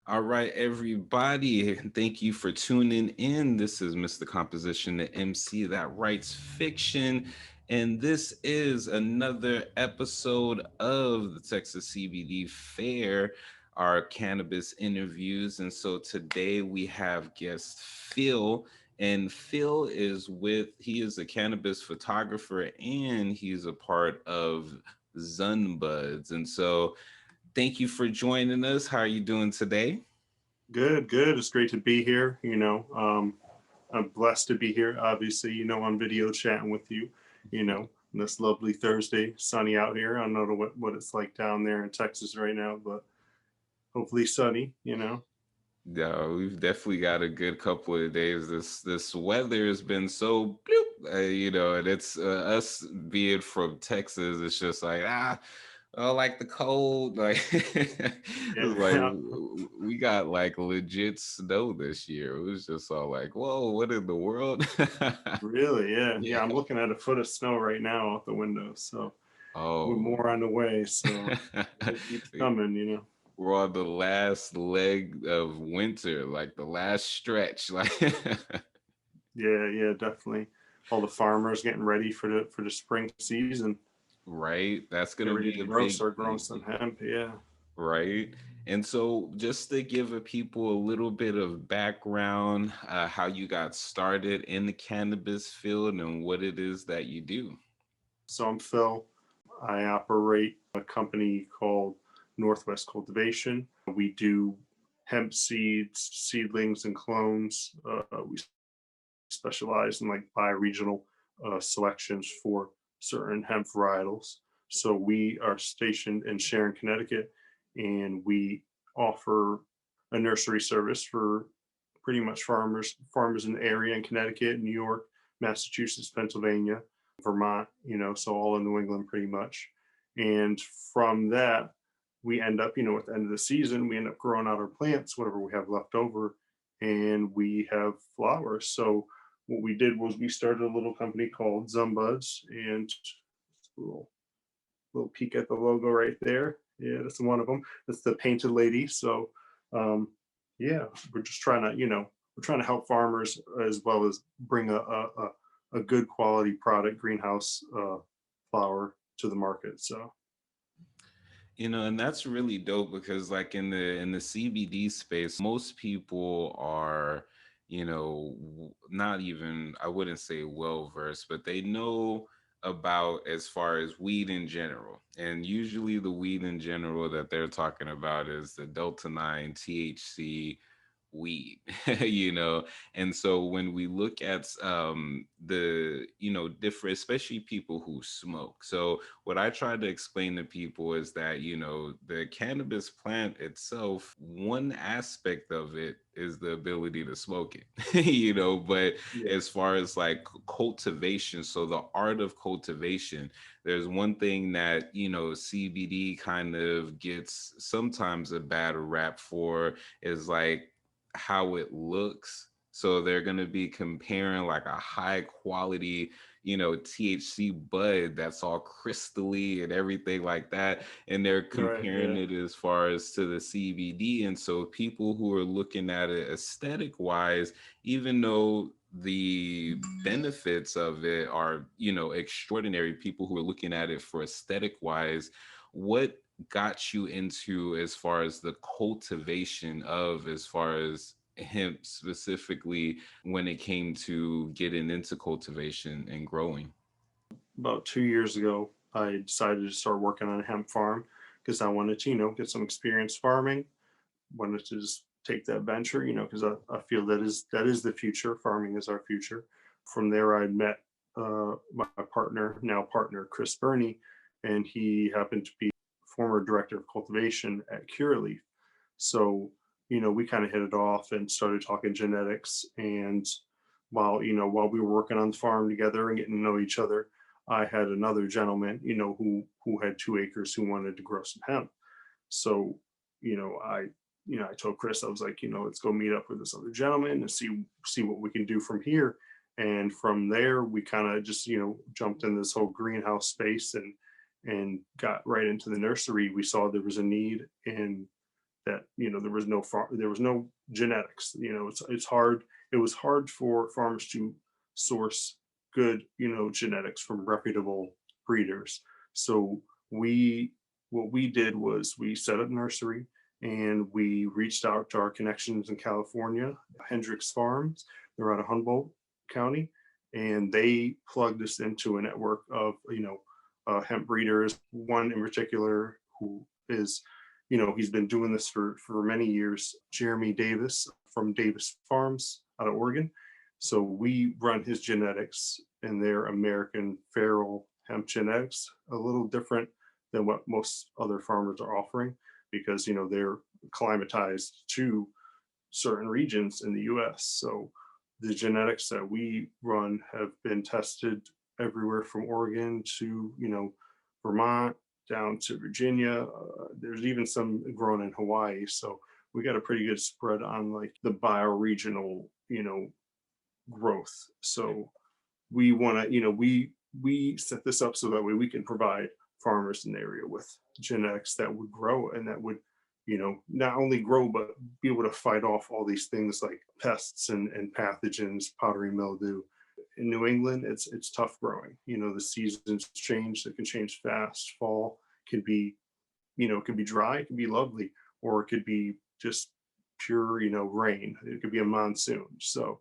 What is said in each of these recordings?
All right, everybody. Thank you for tuning in. This is Mr. Composition, the MC that writes fiction. And this is another episode of the Texas CBD Fair, our cannabis interviews. And so today we have guest Phil. And Phil he is a cannabis photographer and he's a part of Zunbudz. And so thank you for joining us. How are you doing today? Good, good. It's great to be here. I'm blessed to be here. Obviously, on video chatting with you. This lovely Thursday, sunny out here. I don't know what it's like down there in Texas right now, but hopefully sunny. Yeah, we've definitely got a good couple of days. This weather has been so bloop, and it's us being from Texas. It's just like I like the cold. Like it's like Yeah, we got like legit snow this year. It was just all like, whoa, what in the world? really. Yeah, Yeah. yeah. I'm looking at a foot of snow right now out the window, so we're Oh. more on the way. So it keeps coming. We're on the last leg of winter, like the last stretch. Like Yeah, yeah, definitely. All the farmers getting ready for the spring season. right? That's Get gonna ready be to a grow, big start growing thing, some hemp. Yeah. right? And so, just to give a people a little bit of background, how you got started in the cannabis field and what it is that you do. So I'm Phil. I operate a company called Northwest Cultivation. We do hemp seeds, seedlings, and clones. We specialize in like bioregional selections for certain hemp varietals. So we are stationed in Sharon, Connecticut, and we offer a nursery service for pretty much farmers in the area in Connecticut, New York, Massachusetts, Pennsylvania, Vermont, so all in New England pretty much. And from that, we end up, at the end of the season, we end up growing out our plants, whatever we have left over, and we have flowers. So what we did was we started a little company called Zunbudz, and a little peek at the logo right there. Yeah, that's one of them. That's the painted lady. So um, yeah, we're just trying to, we're trying to help farmers as well as bring a good quality product, greenhouse flower to the market. So And that's really dope because like in the CBD space, most people are, not even, I wouldn't say well versed, but they know about as far as weed in general. And usually the weed in general that they're talking about is the Delta 9 THC weed. And so when we look at the different, especially people who smoke, so what I try to explain to people is that the cannabis plant itself, one aspect of it is the ability to smoke it. But yeah, as far as like cultivation, so the art of cultivation, there's one thing that CBD kind of gets sometimes a bad rap for, is like how it looks. So they're going to be comparing like a high quality, THC bud that's all crystally and everything like that. And they're right, comparing yeah, it as far as to the CBD. And so people who are looking at it aesthetic wise, even though the benefits of it are, extraordinary, people who are looking at it for aesthetic wise, what got you into as far as the cultivation of, as far as hemp specifically, when it came to getting into cultivation and growing? about 2 years ago, I decided to start working on a hemp farm because I wanted to, get some experience farming. Wanted to just take that venture, because I feel that is the future. Farming is our future. From there, I met my partner, now partner, Chris Burney, and he happened to be former director of cultivation at Curaleaf. So, we kind of hit it off and started talking genetics. And while we were working on the farm together and getting to know each other, I had another gentleman, who had 2 acres who wanted to grow some hemp. So, you know, I I told Chris, I was like, let's go meet up with this other gentleman and see what we can do from here. And from there, we kind of just jumped in this whole greenhouse space and got right into the nursery. We saw there was a need, and that there was no genetics. It's hard. It was hard for farmers to source good genetics from reputable breeders. So we what we did was we set up nursery and we reached out to our connections in California, Hendricks Farms. They're out of Humboldt County, and they plugged us into a network of hemp breeders. One in particular who is, he's been doing this for many years, Jeremy Davis from Davis Farms out of Oregon. So we run his genetics, and they're American feral hemp genetics, a little different than what most other farmers are offering because they're climatized to certain regions in the US. So the genetics that we run have been tested everywhere from Oregon to Vermont down to Virginia. There's even some grown in Hawaii. So we got a pretty good spread on like the bioregional growth. So we want to we set this up so that way we can provide farmers in the area with genetics that would grow and that would not only grow but be able to fight off all these things like pests and pathogens, powdery mildew. In New England, it's tough growing. The seasons change. It can change fast. Fall can be it can be dry, it can be lovely, or it could be just pure rain. It could be a monsoon. So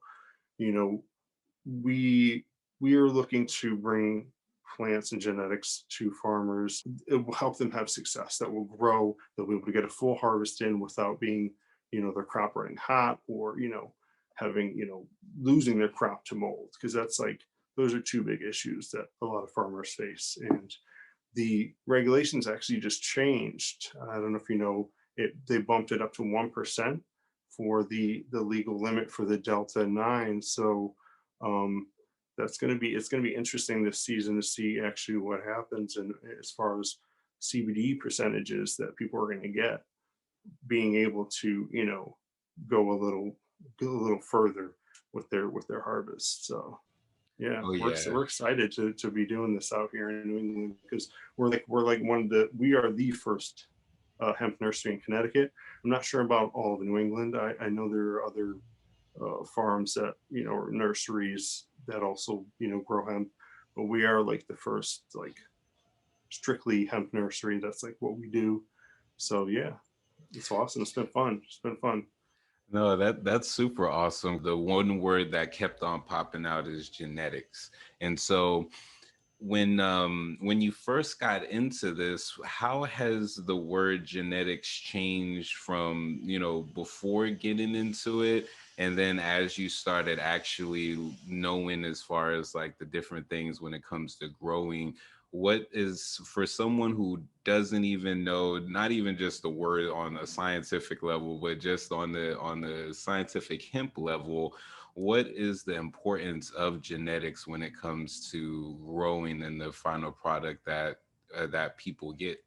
we we are looking to bring plants and genetics to farmers. It will help them have success, that will grow, they'll be able to get a full harvest in without being their crop running hot, or having losing their crop to mold, because that's like those are two big issues that a lot of farmers face. And the regulations actually just changed. I don't know if they bumped it up to 1% for the legal limit for the Delta 9. So it's going to be interesting this season to see actually what happens, and as far as CBD percentages that people are going to get, being able to go a little further with their harvest. So yeah, Oh yeah. we're excited to be doing this out here in New England, because we're like we are the first hemp nursery in Connecticut. I'm not sure about all of New England. I know there are other farms that or nurseries that also grow hemp, but we are like the first like strictly hemp nursery. That's like what we do. So yeah, it's awesome. It's been fun. It's been fun. No, that's super awesome. The one word that kept on popping out is genetics. And so when you first got into this, how has the word genetics changed from, before getting into it, and then as you started actually knowing as far as like the different things when it comes to growing, what is, for someone who doesn't even know, not even just the word on a scientific level, but just on the scientific hemp level, what is the importance of genetics when it comes to growing and the final product that people get?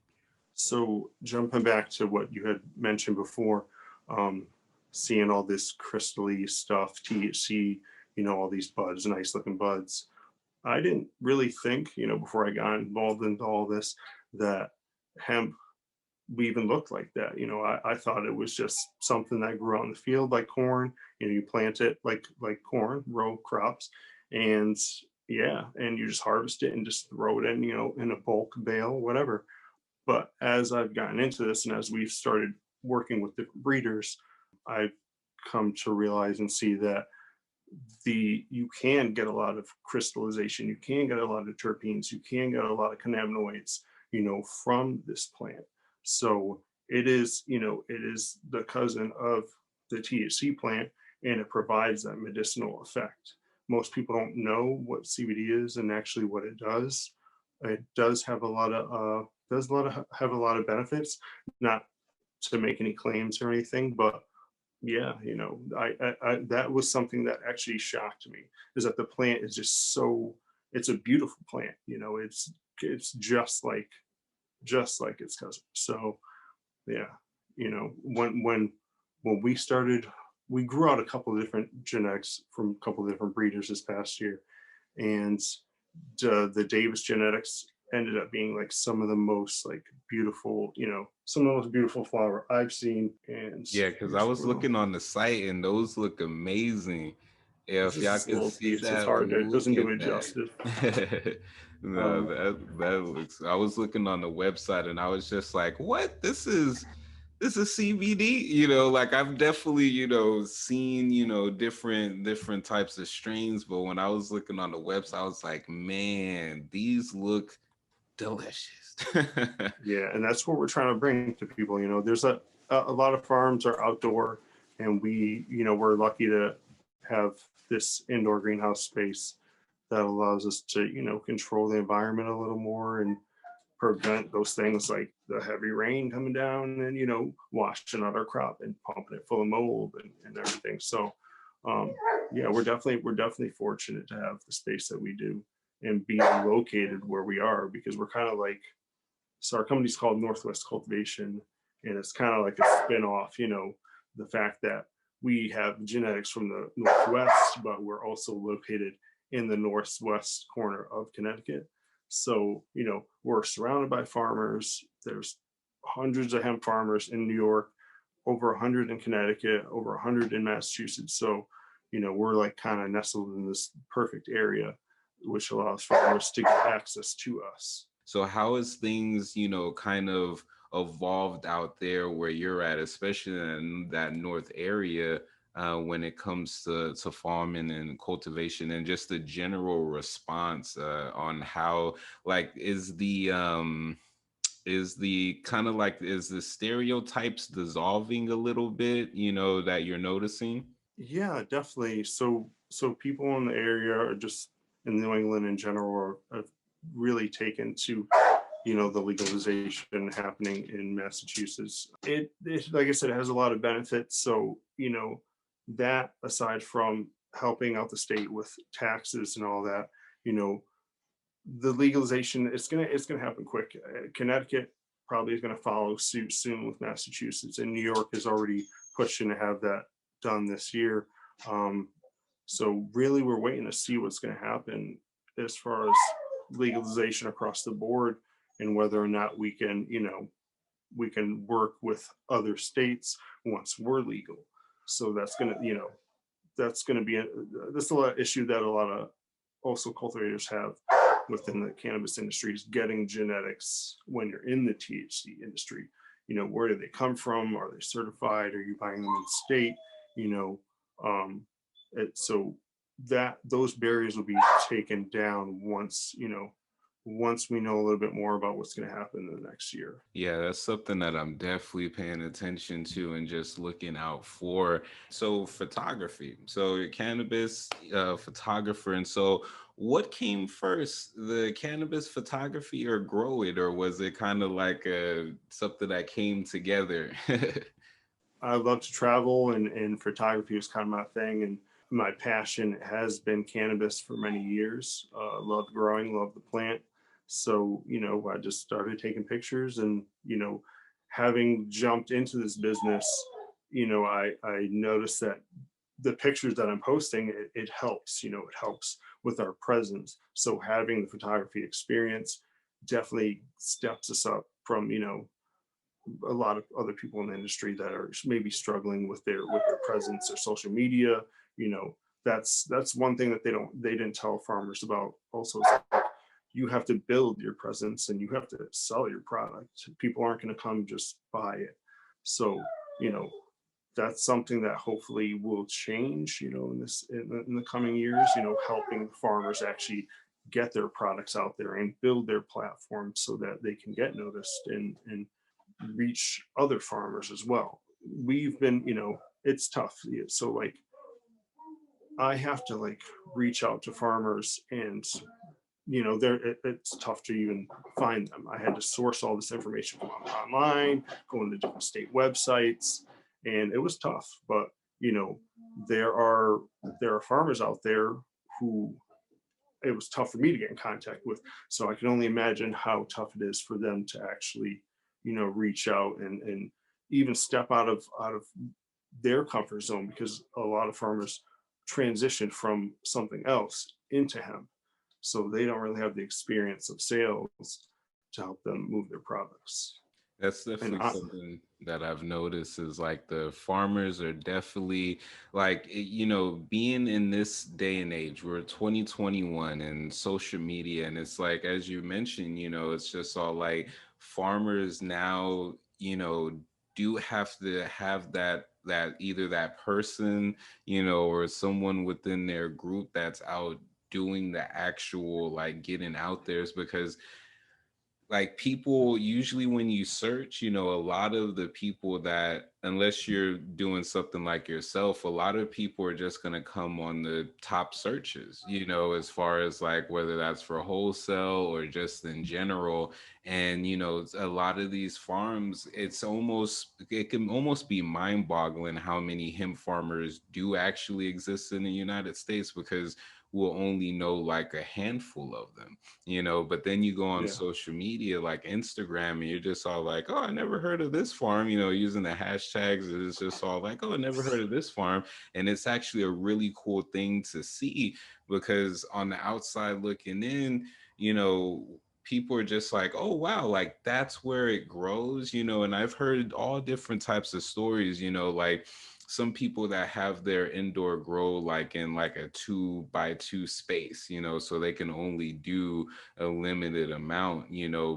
So jumping back to what you had mentioned before, um, seeing all this crystally stuff, THC, all these buds, nice looking buds. I didn't really think, before I got involved into all this, that hemp even looked like that. I thought it was just something that grew out in the field like corn. You plant it like corn, row crops, and yeah, and you just harvest it and just throw it in, in a bulk bale, whatever. But as I've gotten into this and as we've started working with different breeders, I've come to realize and see that you can get a lot of crystallization, you can get a lot of terpenes, you can get a lot of cannabinoids, from this plant. So it is the cousin of the THC plant, and it provides that medicinal effect. Most people don't know what CBD is and actually what it does. It does have have a lot of benefits, not to make any claims or anything, but yeah, I that was something that actually shocked me, is that the plant is just so, it's a beautiful plant. It's just like its cousin. So yeah, when we started, we grew out a couple of different genetics from a couple of different breeders this past year, and the Davis genetics ended up being like some of the most like beautiful, some of the most beautiful flower I've seen. And Yeah, because I here's was one of them. looking on the site and those look amazing. Yeah, It's if just y'all this could little see piece. It's that, hard. It look doesn't do at it that. justice. No, Um, that looks. I was looking on the website and I was just like, "What? This is CBD?" Like I've definitely seen different types of strains, but when I was looking on the website, I was like, "Man, these look delicious." yeah, and that's what we're trying to bring to people. There's a lot of farms are outdoor, and we're lucky to have this indoor greenhouse space that allows us to control the environment a little more and prevent those things like the heavy rain coming down and washing out our crop and pumping it full of mold and everything. So yeah, we're definitely fortunate to have the space that we do and be located where we are, because we're kind of like, so our company's called Northwest Cultivation, and it's kind of like a spin-off, the fact that we have genetics from the Northwest, but we're also located in the Northwest corner of Connecticut. So, we're surrounded by farmers. There's hundreds of hemp farmers in New York, over 100 in Connecticut, over 100 in Massachusetts. So, we're like kind of nestled in this perfect area, which allows farmers to get access to us. So how is things, kind of evolved out there where you're at, especially in that north area, when it comes to farming and cultivation and just the general response on how, like, is the kind of like, is the stereotypes dissolving a little bit, that you're noticing? Yeah, definitely. So people in the area, are just in New England in general, have really taken to the legalization happening in Massachusetts. It, like I said, it has a lot of benefits. So that, aside from helping out the state with taxes and all that, you know the legalization, it's gonna happen quick. Connecticut probably is gonna follow suit soon with Massachusetts, and New York is already pushing to have that done this year. Um, so really, we're waiting to see what's going to happen as far as legalization across the board, and whether or not we can work with other states once we're legal. So that's gonna be that's a lot of issue that a lot of also cultivators have within the cannabis industry, is getting genetics when you're in the THC industry. Where do they come from? Are they certified? Are you buying them in state? You know, um, so that those barriers will be taken down once we know a little bit more about what's going to happen in the next year. Yeah, that's something that I'm definitely paying attention to and just looking out for. So, photography. So, you're cannabis photographer. And so, what came first, the cannabis photography or grow it? Or was it kind of like something that came together? I love to travel, and photography was kind of my thing. And my passion has been cannabis for many years. Love growing, love the plant. So, I just started taking pictures, and, having jumped into this business, I noticed that the pictures that I'm posting, it helps, it helps with our presence. So having the photography experience definitely steps us up from, a lot of other people in the industry that are maybe struggling with their presence or social media. That's one thing that they didn't tell farmers about also, is like, you have to build your presence and you have to sell your product. People aren't going to come just buy it. So you know that's something that hopefully will change, in the coming years, helping farmers actually get their products out there and build their platform so that they can get noticed and reach other farmers as well. We've been, it's tough. So like I have to like reach out to farmers, and it's tough to even find them. I had to source all this information from online, going to different state websites, and it was tough. But you know, there are there are farmers out there who it was tough for me to get in contact with. So I can only imagine how tough it is for them to actually, reach out and even step out of their comfort zone, because a lot of farmers transition from something else into hemp. so they don't really have the experience of sales to help them move their products. That's And definitely something that I've noticed is like the farmers are definitely like, being in this day and age, we're 2021 and social media. And it's like, as you mentioned, it's just all like farmers now, do have to have that either that person, or someone within their group that's out doing the actual like getting out there, is because like people usually when you search, a lot of the people that, unless you're doing something like yourself, a lot of people are just going to come on the top searches, as far as like whether that's for wholesale or just in general. And a lot of these farms, it can almost be mind boggling how many hemp farmers do actually exist in the United States, because we'll only know like a handful of them, but then you go on yeah, social media like Instagram and you're just all like, oh, I never heard of this farm, using the hashtags. It's just all like, oh, I never heard of this farm. And it's actually a really cool thing to see, because on the outside looking in, people are just like, oh wow, like that's where it grows, and I've heard all different types of stories, like some people that have their indoor grow like in like a 2 by 2 space, so they can only do a limited amount,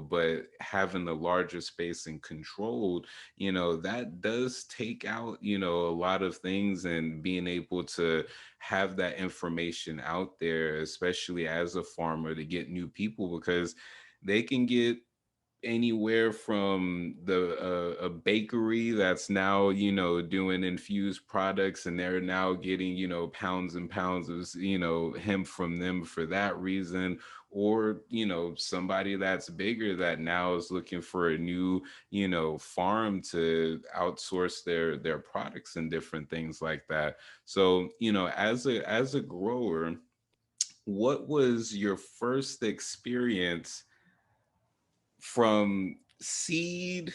but having the larger space and controlled, that does take out, a lot of things, and being able to have that information out there, especially as a farmer, to get new people, because they can get anywhere from a bakery that's now doing infused products, and they're now getting pounds and pounds of hemp from them for that reason, or somebody that's bigger that now is looking for a new farm to outsource their products and different things like that. So as a grower, what was your first experience from seed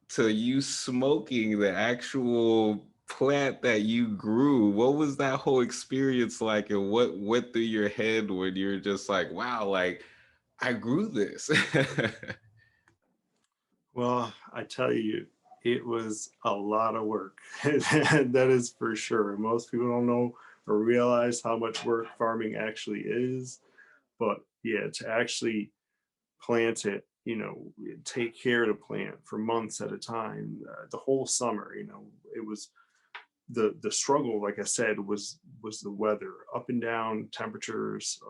to you smoking the actual plant that you grew? What was that whole experience like, and what went through your head when you're just like, wow, like I grew this? well, I tell you, it was a lot of work. That is for sure. Most people don't know or realize how much work farming actually is. But yeah, to actually plant it, take care of the plant for months at a time, the whole summer, it was the struggle. Like I said, was the weather, up and down temperatures,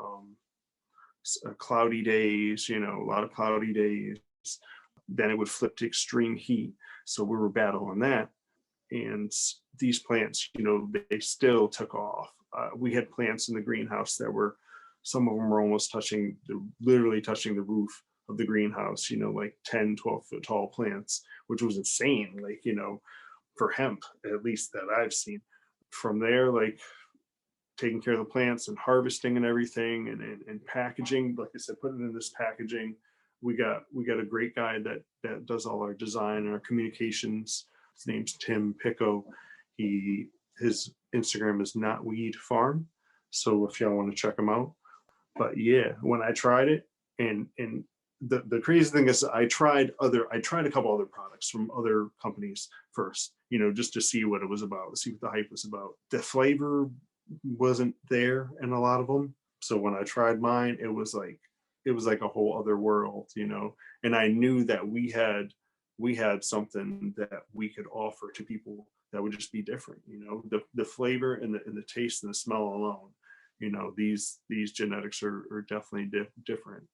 cloudy days, a lot of cloudy days. Then it would flip to extreme heat. So we were battling that. And these plants, they still took off. We had plants in the greenhouse that were, some of them were almost literally touching the roof of the greenhouse, like 10, 12 foot tall plants, which was insane, like, for hemp, at least that I've seen. From there, like taking care of the plants and harvesting and everything, and packaging, like I said, putting it in this packaging. We got a great guy that does all our design and our communications. His name's Tim Picco. His Instagram is Not Weed Farm, so if y'all want to check him out. But yeah, when I tried it, and the crazy thing is, I tried a couple other products from other companies first, just to see what it was about, see what the hype was about. The flavor wasn't there in a lot of them. So when I tried mine, it was like a whole other world, And I knew that we had something that we could offer to people that would just be different, the flavor and the taste and the smell alone. These genetics are definitely different.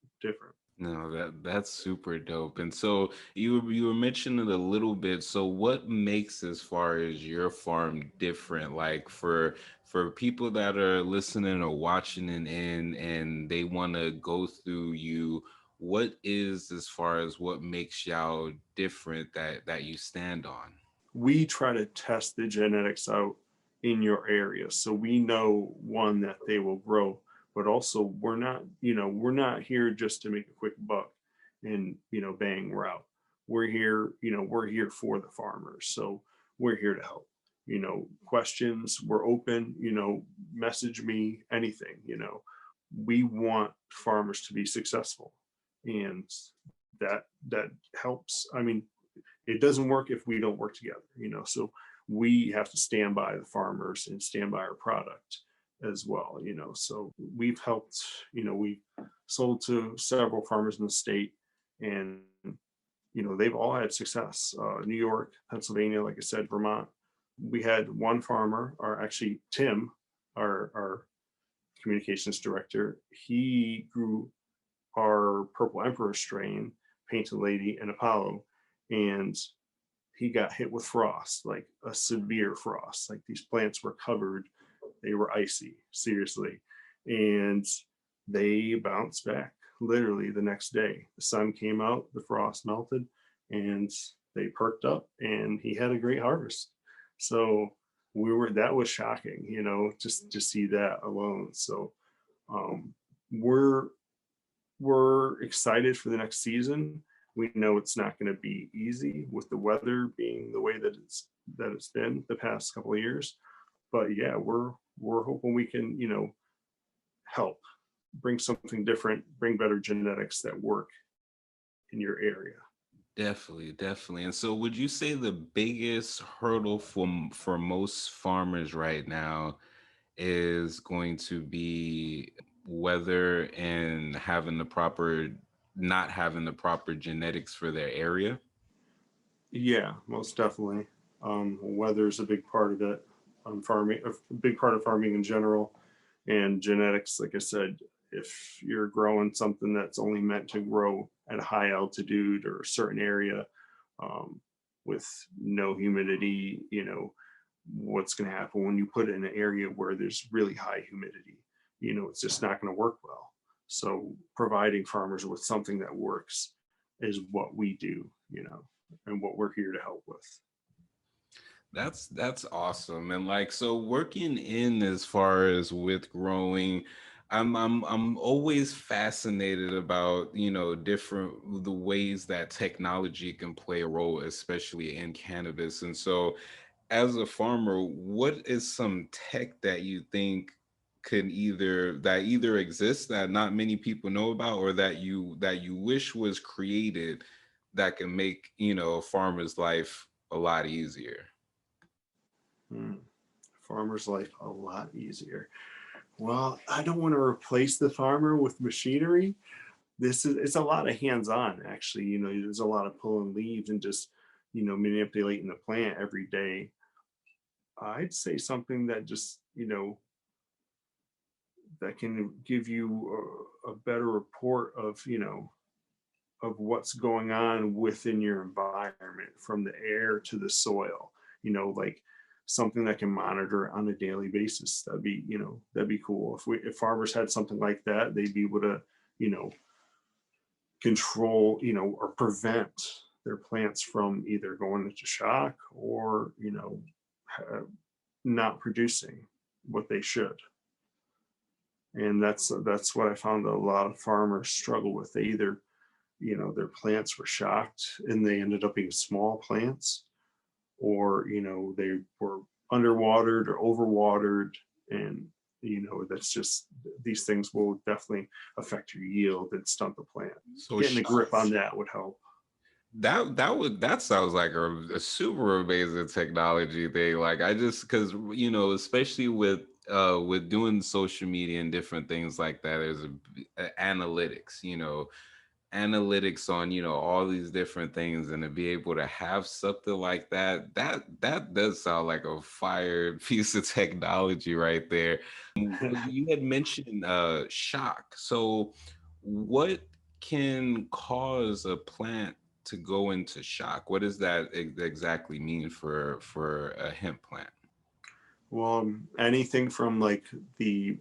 No, that's super dope. And so you were mentioning it a little bit. So what makes, as far as your farm, different? Like for people that are listening or watching and they want to go through you, what is, as far as what makes y'all different that you stand on? We try to test the genetics out in your area, so we know, one, that they will grow, but also we're not here just to make a quick buck and bang, we're out. We're here for the farmers, so we're here to help. Questions, we're open. Message me anything. we want farmers to be successful, and that helps. I mean, it doesn't work if we don't work together, so we have to stand by the farmers and stand by our product as well, so we've helped, we sold to several farmers in the state, and they've all had success. New York, Pennsylvania, like I said, Vermont. We had one farmer, or actually Tim, our communications director. He grew our Purple Emperor strain, Painted Lady, and Apollo, and he got hit with frost, like a severe frost. Like these plants were covered, they were icy, seriously, and they bounced back literally the next day. The sun came out, the frost melted, and they perked up, and he had a great harvest. So that was shocking, just to see that alone. So um, we're excited for the next season. We know it's not going to be easy with the weather being the way that it's been the past couple of years. But yeah, we're hoping we can, help bring something different, bring better genetics that work in your area. Definitely, definitely. And so would you say the biggest hurdle for most farmers right now is going to be weather and not having the proper genetics for their area? Yeah, most definitely. Weather is a big part of it. Farming, a big part of farming in general, and genetics. Like I said, if you're growing something that's only meant to grow at a high altitude or a certain area, um, with no humidity, what's going to happen when you put it in an area where there's really high humidity? It's just not going to work well. So providing farmers with something that works is what we do, and what we're here to help with. That's awesome. And like, so working in as far as with growing, I'm always fascinated about, different the ways that technology can play a role, especially in cannabis. And so as a farmer, what is some tech that you think either exists that not many people know about, or that you wish was created that can make, a farmer's life a lot easier? Hmm. Farmer's life a lot easier. Well, I don't want to replace the farmer with machinery. It's a lot of hands-on, actually. There's a lot of pulling leaves and just, manipulating the plant every day. I'd say something that just, that can give you a better report of, of what's going on within your environment, from the air to the soil, like something that can monitor on a daily basis. That'd be cool. If farmers had something like that, they'd be able to, you know, control, or prevent their plants from either going into shock or, not producing what they should. And that's what I found that a lot of farmers struggle with. They either, their plants were shocked and they ended up being small plants, or, they were underwatered or overwatered. And, that's just, these things will definitely affect your yield and stunt the plant. So Getting a grip on shots. that would help. That sounds like a super amazing technology thing. Like I just because especially with doing social media and different things like that, there's analytics. Analytics on all these different things, and to be able to have something like that does sound like a fire piece of technology right there. You had mentioned shock. So what can cause a plant to go into shock? What does that exactly mean for a hemp plant? Well, anything from like the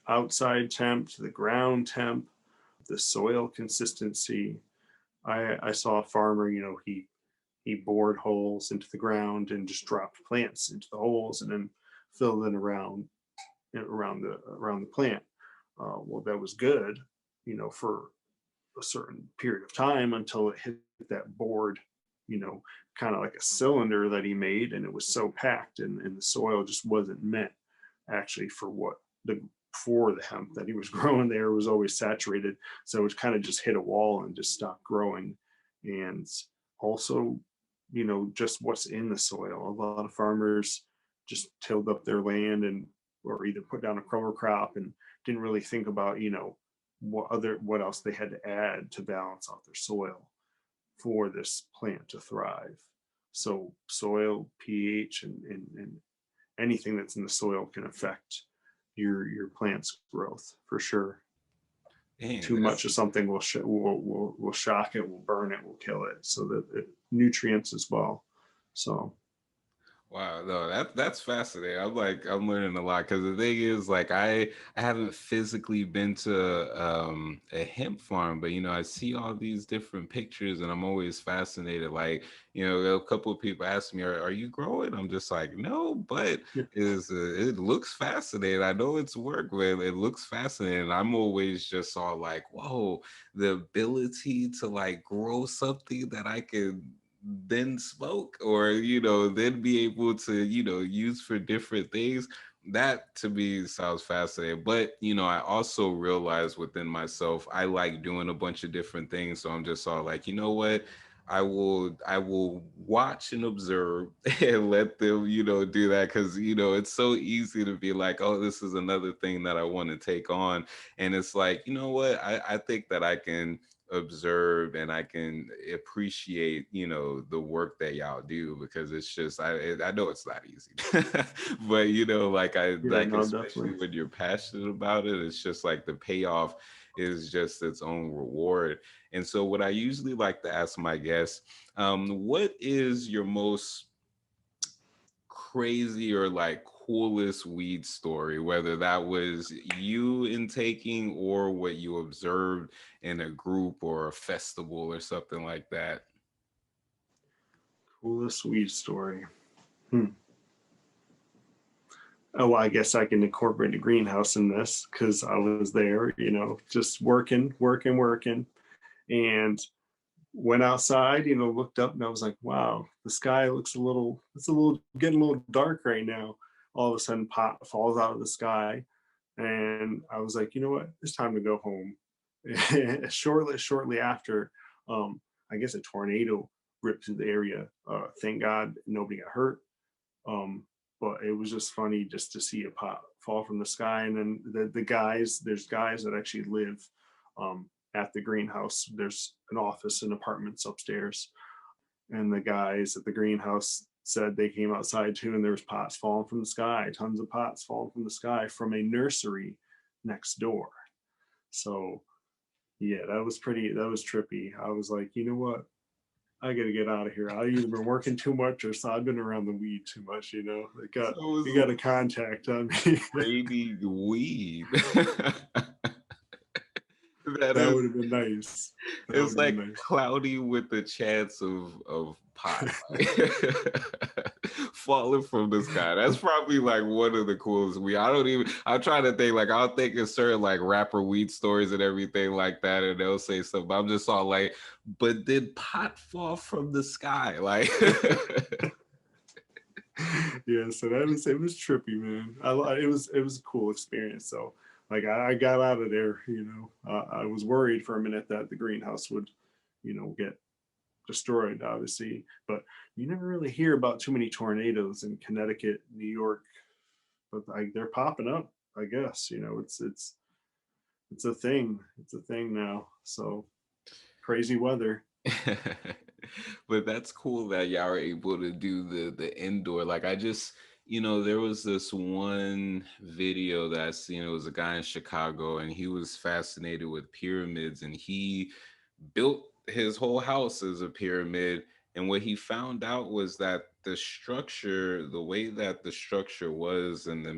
outside temp to the ground temp, the soil consistency. I saw a farmer, he bored holes into the ground and just dropped plants into the holes and then filled in around the plant. Well, that was good, for a certain period of time until it hit that board, you know, kind of like a cylinder that he made, and it was so packed, and the soil just wasn't meant actually for what the for the hemp that he was growing there was always saturated. So it kind of just hit a wall and just stopped growing. And also, just what's in the soil. A lot of farmers just tilled up their land and or either put down a cover crop and didn't really think about, what else they had to add to balance out their soil for this plant to thrive. So soil pH and anything that's in the soil can affect your plant's growth for sure. Dang, Too much that's of something will shock it, will burn it, will kill it. So that nutrients as well. So wow, no, that's fascinating. I'm learning a lot because the thing is, like, I haven't physically been to a hemp farm, but I see all these different pictures, and I'm always fascinated. Like, a couple of people ask me, "Are you growing?" I'm just like, "No," but yeah, it looks fascinating. I know it's work, but it looks fascinating. I'm always just all like, "Whoa, the ability to like grow something that I can." Then smoke or then be able to use for different things. That to me sounds fascinating, but I also realize within myself I like doing a bunch of different things, so I'm just all like, you know what, I will watch and observe and let them do that, because it's so easy to be like, oh, this is another thing that I want to take on. And it's like, you know what, I think that I can observe and I can appreciate, the work that y'all do, because it's just I know it's not easy. But like I yeah, like, no, definitely. especially when you're passionate about it, it's just like the payoff is just its own reward. And so what I usually like to ask my guests, what is your most crazy or like coolest weed story, whether that was you intaking or what you observed in a group or a festival or something like that? Coolest weed story. Hmm. Oh, well, I guess I can incorporate a greenhouse in this because I was there, just working, and went outside, looked up, and I was like, wow, the sky it's getting a little dark right now. All of a sudden, pot falls out of the sky, and I was like, you know what, it's time to go home. Shortly after, I guess a tornado ripped through the area. Thank God nobody got hurt. Um, but it was just funny just to see a pot fall from the sky. And then there's guys that actually live at the greenhouse. There's an office and apartments upstairs. And the guys at the greenhouse said they came outside too, and there was pots falling from the sky, tons of pots falling from the sky from a nursery next door. So yeah, that was trippy. I was like, you know what? I gotta get out of here. I've either been working too much or so I've been around the weed too much. So it was They got a contact on me. raining weed. That That is, would have been nice. That would it's have been like nice. cloudy with the chance of pot falling from the sky. That's probably like one of the coolest weed. I'm trying to think, like, I'll think of certain like rapper weed stories and everything like that, and they'll say stuff. But I'm just all like, but did pot fall from the sky? Like, Yeah, so it was trippy, man. It was a cool experience. So like I got out of there. I was worried for a minute that the greenhouse would, get destroyed, obviously. But you never really hear about too many tornadoes in Connecticut, New York, but like they're popping up. I guess it's a thing. It's a thing now. So crazy weather. but that's cool that y'all are able to do the indoor. Like, I just, there was this one video that I seen. It was a guy in Chicago, and he was fascinated with pyramids, and he built his whole house as a pyramid. And what he found out was that the way that the structure was, and the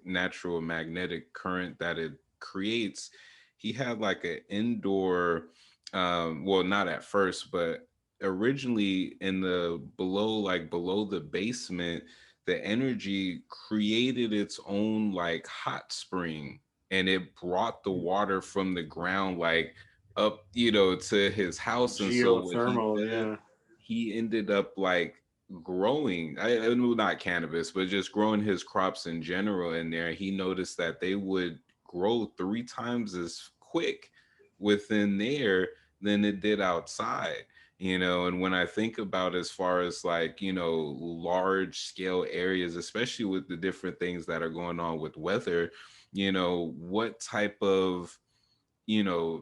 natural magnetic current that it creates, he had like an indoor, well, not at first, but originally in the below the basement, the energy created its own like hot spring, and it brought the water from the ground like up, to his house. And so what he Geothermal, did, yeah. he ended up like growing, well, not cannabis, but just growing his crops in general in there, he noticed that they would grow 3 times as quick within there than it did outside. And when I think about, as far as like, large scale areas, especially with the different things that are going on with weather, what type of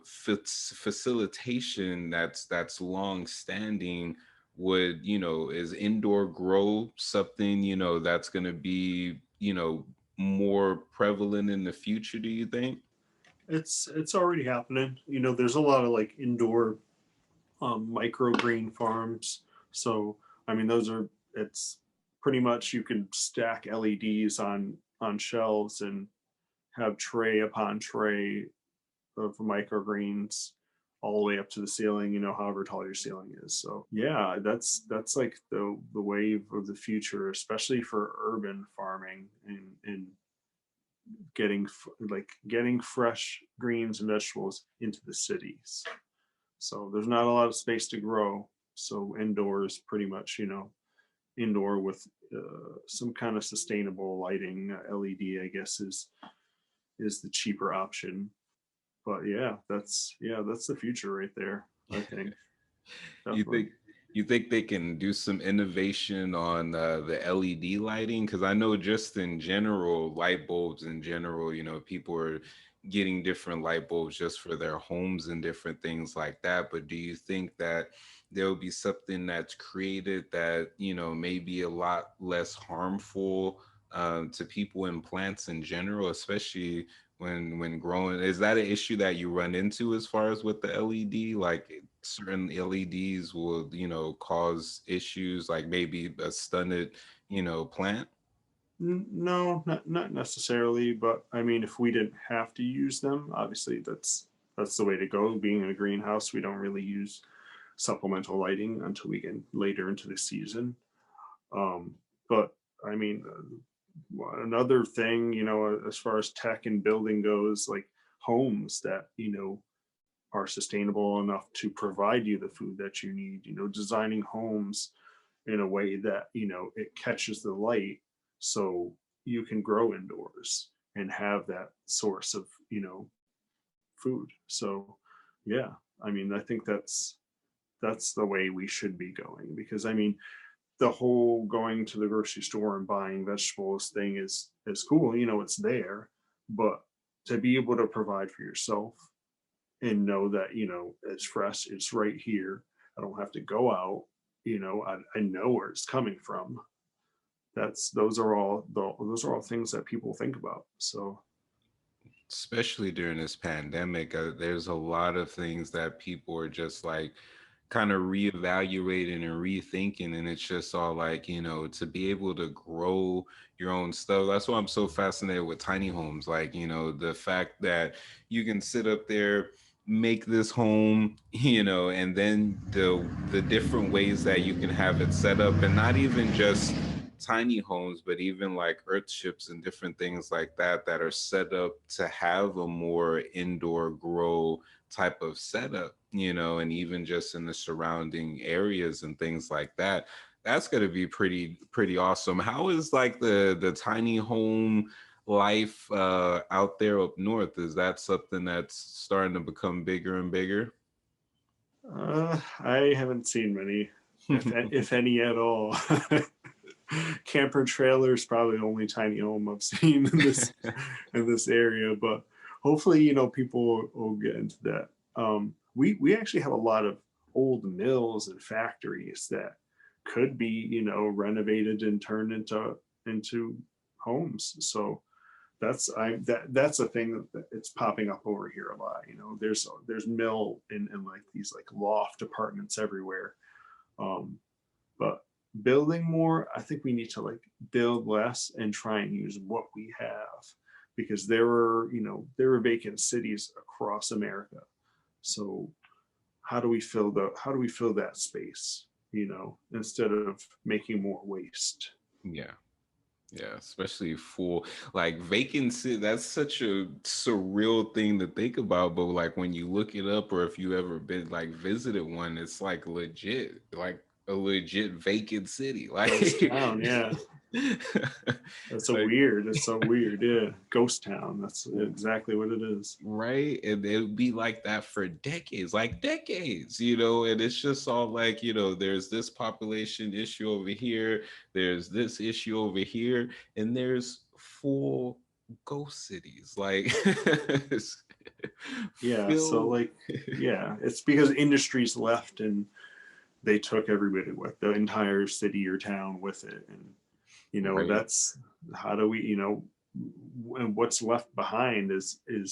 facilitation that's long standing would, is indoor grow something, that's going to be, more prevalent in the future, do you think? It's already happening. There's a lot of like indoor microgreen farms. So I mean, those are it's pretty much you can stack LEDs on shelves and have tray upon tray of microgreens all the way up to the ceiling, however tall your ceiling is. So yeah, that's like the wave of the future, especially for urban farming and getting fresh greens and vegetables into the cities. So there's not a lot of space to grow. So indoors, pretty much, indoor with some kind of sustainable lighting, LED, I guess is the cheaper option. But yeah, that's the future right there. I think You definitely. think you think they can do some innovation on the LED lighting? Because I know, just in general, light bulbs in general, people are getting different light bulbs just for their homes and different things like that. But do you think that there'll be something that's created that, may be a lot less harmful to people and plants in general, especially when growing? Is that an issue that you run into as far as with the LED? Like, certain LEDs will, cause issues, like maybe a stunted, plant? No, not necessarily, but I mean, if we didn't have to use them, obviously that's the way to go. Being in a greenhouse, we don't really use supplemental lighting until we get later into the season. But I mean, another thing, as far as tech and building goes, like homes that are sustainable enough to provide you the food that you need. Designing homes in a way that it catches the light, so you can grow indoors and have that source of food. So yeah, I mean, I think that's the way we should be going, because I mean, the whole going to the grocery store and buying vegetables thing is cool, it's there, but to be able to provide for yourself and know that it's fresh, it's right here, I don't have to go out, I know where it's coming from. That's those are all things that people think about. So Especially during this pandemic, there's a lot of things that people are just like kind of reevaluating and rethinking, and it's just all like, to be able to grow your own stuff. That's why I'm so fascinated with tiny homes, like, the fact that you can sit up there, make this home, and then the different ways that you can have it set up, and not even just tiny homes, but even like earthships and different things like that that are set up to have a more indoor grow type of setup, and even just in the surrounding areas and things like that. That's going to be pretty awesome. How is like the tiny home life out there up north? Is that something that's starting to become bigger and bigger? I haven't seen many, if any at all. Camper trailers probably the only tiny home I've seen in this area, but hopefully people will get into that. We actually have a lot of old mills and factories that could be renovated and turned into homes. So that's a thing that it's popping up over here a lot. There's mill in like these like loft apartments everywhere. Um, but building more, I think we need to like build less and try and use what we have, because there are vacant cities across America. So how do we fill that space, instead of making more waste? Yeah. Yeah, especially for like vacancy. That's such a surreal thing to think about. But like when you look it up, or if you ever been like visited one, it's like legit. Like a legit vacant city. Ghost Like, town, yeah. That's so like weird. It's so weird. Yeah, ghost town. That's exactly what it is. right, and it would be like that for decades, like decades, and it's just all like, there's this population issue over here, there's this issue over here, and there's full ghost cities, like it's Yeah. So filled. like, yeah, it's because industries left and they took everybody with the entire city or town with it, and Right. that's how do we and what's left behind is it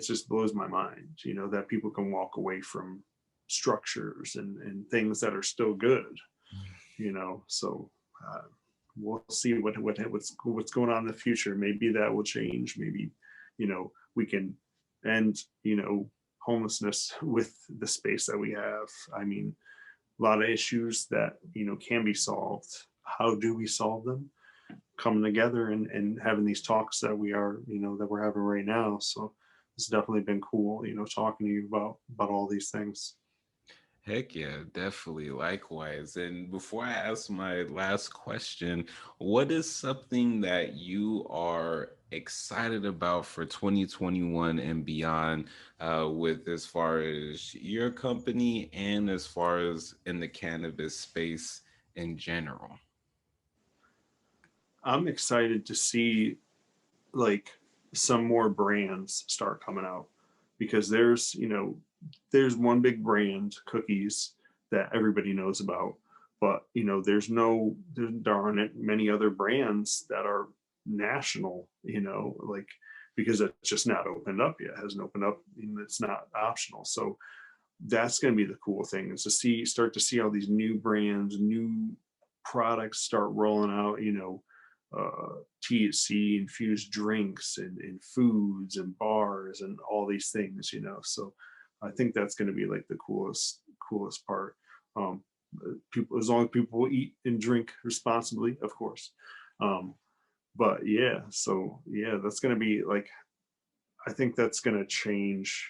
just blows my mind, that people can walk away from structures and things that are still good, so uh, we'll see what's going on in the future. Maybe that will change. Maybe we can end homelessness with the space that we have. I mean, a lot of issues that can be solved. How do we solve them? Coming together and having these talks that we're having right now. So it's definitely been cool, talking to you about all these things. Heck yeah, definitely. Likewise. And before I ask my last question, what is something that you are excited about for 2021 and beyond, with as far as your company and as far as in the cannabis space in general? I'm excited to see like some more brands start coming out, because there's one big brand, cookies, that everybody knows about, but there aren't many other brands that are national, like, because it's just not opened up yet. It hasn't opened up, it's not optional. So that's going to be the cool thing, is to start to see all these new brands, new products start rolling out, THC infused drinks and foods and bars and all these things, so I think that's going to be like the coolest part. um People, as long as people eat and drink responsibly, of course. um but yeah, so yeah, that's going to be like, I think that's going to change,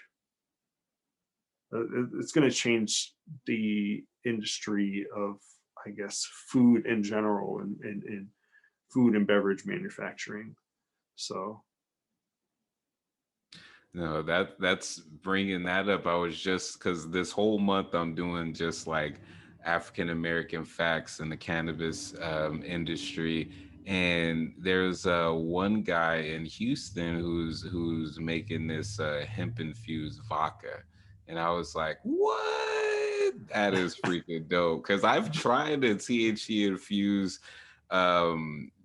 it's going to change the industry of, I guess, food in general, and food and beverage manufacturing. So No, that's bringing that up. I was just because this whole month I'm doing just like African American facts in the cannabis industry, and there's one guy in Houston who's making this hemp infused vodka, and I was like, what? That is freaking dope. Because I've tried a THC infused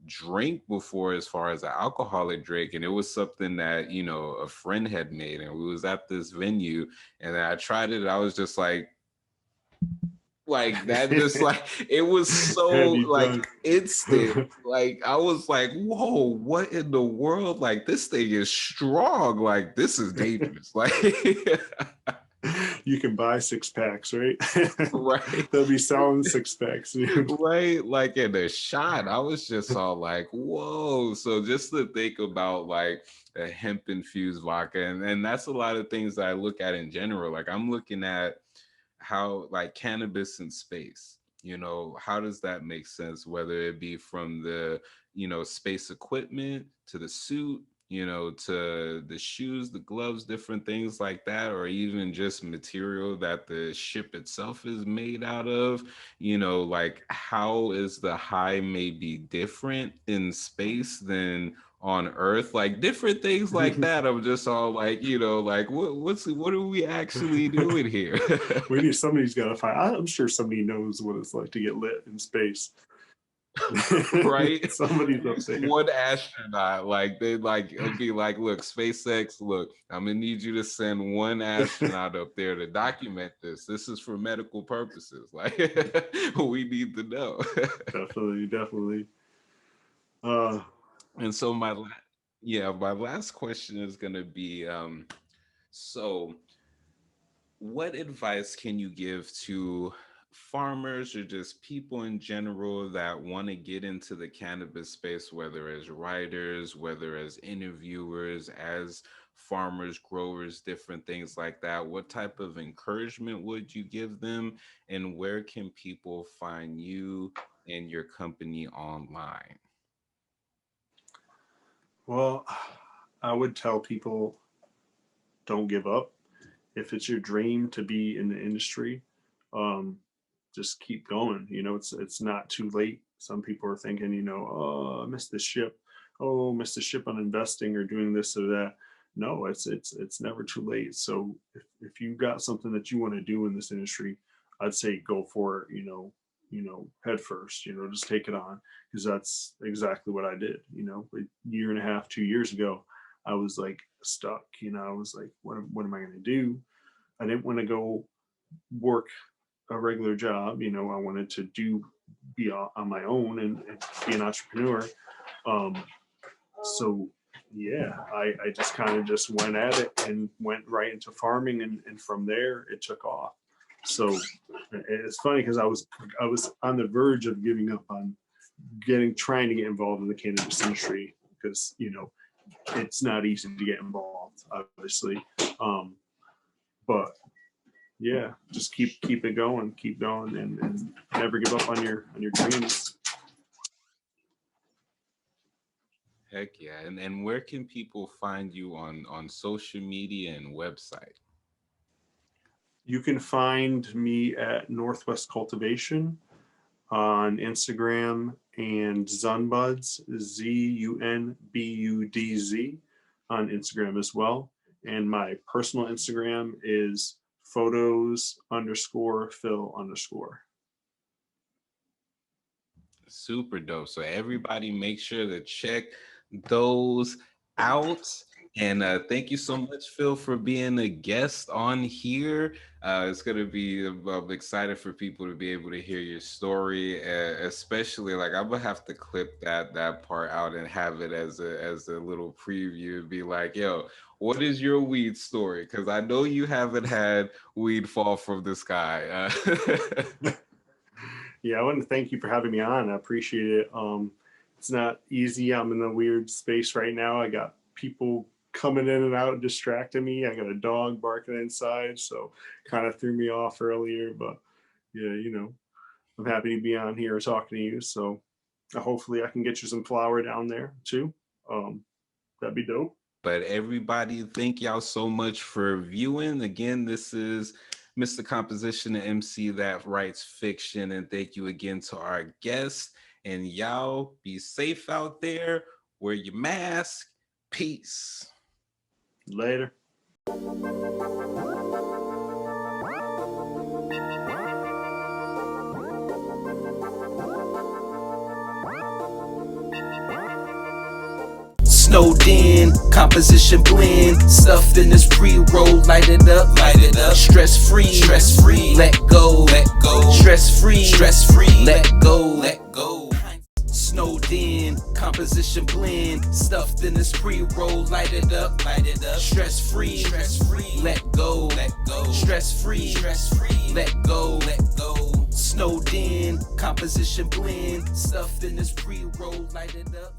drink before, as far as an alcoholic drink, and it was something that a friend had made, and we was at this venue, and then I tried it, and I was just like that, just like it was so have you like done? instant. Like I was like, whoa, what in the world? Like this thing is strong, like this is dangerous. Like You can buy six packs, right? right. They'll be selling six packs, dude. Right, like in a shot, I was just all like, whoa. So just to think about like a hemp infused vodka, and that's a lot of things that I look at in general. Like I'm looking at how like cannabis in space, how does that make sense, whether it be from the space equipment to the suit, to the shoes, the gloves, different things like that, or even just material that the ship itself is made out of. Like how is the high maybe different in space than on Earth, like different things like that. I'm just all like, like what are we actually doing here? We need Somebody's got to find. I'm sure somebody knows what it's like to get lit in space. Right? Somebody's up Just there. one astronaut, like they like it'll be like, look, SpaceX, look, I'm gonna need you to send one astronaut up there to document this. This is for medical purposes. Like we need to know. Definitely, definitely. Uh, And so my last question is gonna be so what advice can you give to farmers or just people in general that want to get into the cannabis space, whether as writers, whether as interviewers, as farmers, growers, different things like that, what type of encouragement would you give them, and where can people find you and your company online? Well, I would tell people, don't give up. If it's your dream to be in the industry, um, just keep going. It's not too late. Some people are thinking, oh, I missed the ship. Oh, missed the ship on investing or doing this or that. No, it's never too late. So if you got something that you want to do in this industry, I'd say go for it. Head first. Just take it on, because that's exactly what I did. A year and a half, 2 years ago, I was like stuck. I was like, what am I going to do? I didn't want to go work a regular job. I wanted to be on my own and be an entrepreneur. Um, so yeah, I just kind of just went at it and went right into farming, and from there it took off. So it's funny because I was on the verge of giving up on trying to get involved in the cannabis industry, because it's not easy to get involved, obviously. But yeah, just keep it going, and never give up on your dreams. Heck yeah. And where can people find you on social media and website? You can find me at Northwest Cultivation on Instagram, and Zunbudz, Zunbudz, on Instagram as well. And my personal Instagram is photos_Phil_. Super dope. So everybody make sure to check those out. And thank you so much, Phil, for being a guest on here. It's going to be excited for people to be able to hear your story, especially like I'm gonna have to clip that part out and have it as a little preview and be like, yo, what is your weed story? Because I know you haven't had weed fall from the sky. Yeah, I want to thank you for having me on. I appreciate it. It's not easy. I'm in a weird space right now. I got people coming in and out, distracting me. I got a dog barking inside, so kind of threw me off earlier. But yeah, I'm happy to be on here talking to you. So hopefully I can get you some flour down there too. That'd be dope. But everybody, thank y'all so much for viewing. Again, this is Mr. Composition, the MC that writes fiction. And thank you again to our guests. And y'all be safe out there. Wear your mask. Peace. Later. Snowed in, composition blend, stuffed in this pre-roll, light it up, stress free, let go, stress free, let go. Snowed in, composition blend, stuffed in this pre-roll, light it up, stress free, let go, stress free, let go. Snowed in, composition blend, stuffed in this pre-roll, light it up.